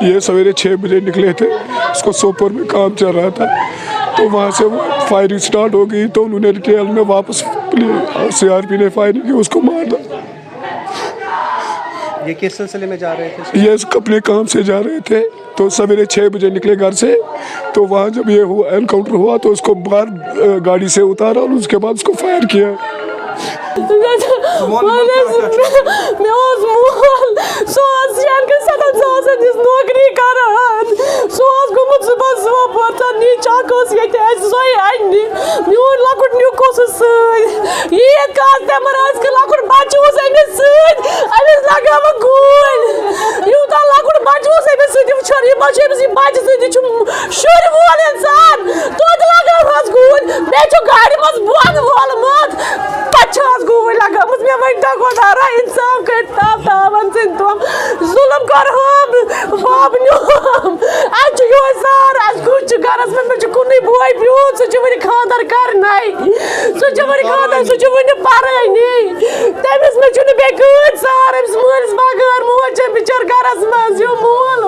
ये सवेरे 6 बजे निकले थे, उसको सोपोर में काम चल रहा था, तो वहाँ से फायरिंग स्टार्ट हो गई, तो उन्होंने रिटेल में वापस CRP ने फायरिंग की, उसको मार दिया। ये किस सिलसिले में जा रहे थे? ये अपने काम से जा रहे थे, तो सवेरे 6 बजे निकले घर से, तो वहाँ जब ये हुआ एनकाउंटर हुआ तो उसको बाहर गाड़ी से उतारा और उसके बाद उसको फायर किया। नौकरी करान गोमुत सुबह सुबह नीचाक मोन लकुट न्यूक ईद का लकुट बच्चे अमिस लगाव गूल यूत लकुट बच्चे बच्चे शुर वोल इंसान तोत लगाव गूल मे गाड़ी मज बंद वोलमुत पे गूल लगाम मे वन गोदारा इंसाफ कर तावन सिंह तुम जुलम कर बाब नुम यो सार कुछ गरस में कुन बोई ब्यूत सह खानदार कर सह खानदार सह वन पानी तमिस मे बे गूद सार अमिस मलिस बगैर मोज बिचार गरस मज यो मोल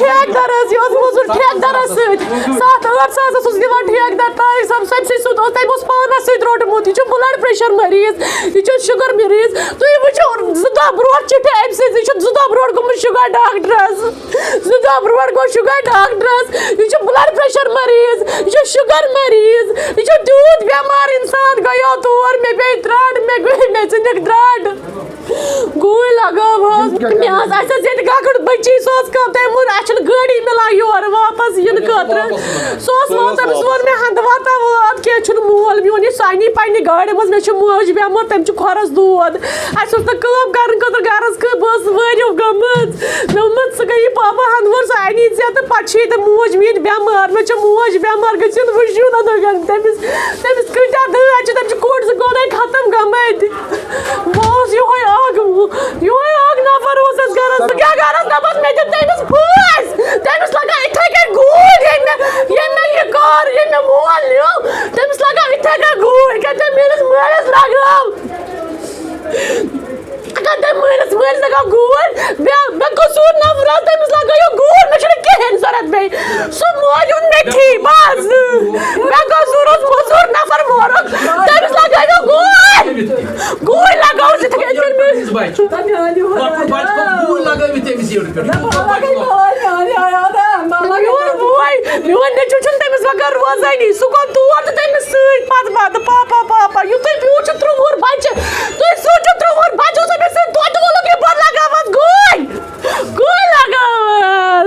ठेकदार मोजूर ठेकदार 7-8 सास दिवान ठेकदार तारीख सब सबसे सुद तम पानस सत रोटमुत यह ब्लड प्रेशर मरीज यह शुगर मरीज तुम वो 2 दह ब्रोट चिटे अम सह 2 दह ब्रोट गोमुत शुगर डॉक्टरस 2 दह ब्रोट गो शुगर डॉक्टरस यह ब्लड प्रेशर मरीज यह शुगर मरीज यह दूध बेमार इंसान गयो तौर मे बे त्राड मे मे चनिक त्राड गुल लगाव ये गकड़ बच्ची कम तम वो गाड़ी मिलान योर वापस इन खतर सह तमिस वो मे हंदवाता वात क्या मोल मोन यह सानी पन्ने गाड़ी मज मे मज बेमार तम खोरस दौद कम कर गरस बस वो गमत मे सह गई पापा हंदवर सानी जे तो पे मोज मीन बेमार मे मोज बेमार गन वुशू तमिस कटा दाद तम कोट ज गोन खत्म गमत बस योह आग नफर गरस क्या गरस नफर मे तमिस फस तमिस लगा इथे के गूल ये मे कार ये मे मोल न्यू तमिस लगा इथे के गूल क्या मेरे मालिस लगाव मलिस लगा गूल मे कसूर नफर तमिस लगा गूल मे कहें जरूरत मे सह मोल मे थी बस मे कसूर मजूर नफर मोर तमिस लगा गूल लगाव मोन नचु तमिस बगैर रोजानी सह गो तौर तो तमिस सत पापा पापा यु तुम ब्यूट 3 बच्चे तुम सोचो 3 बच्चों से मे तो लोग पर लगाव गूल लगाव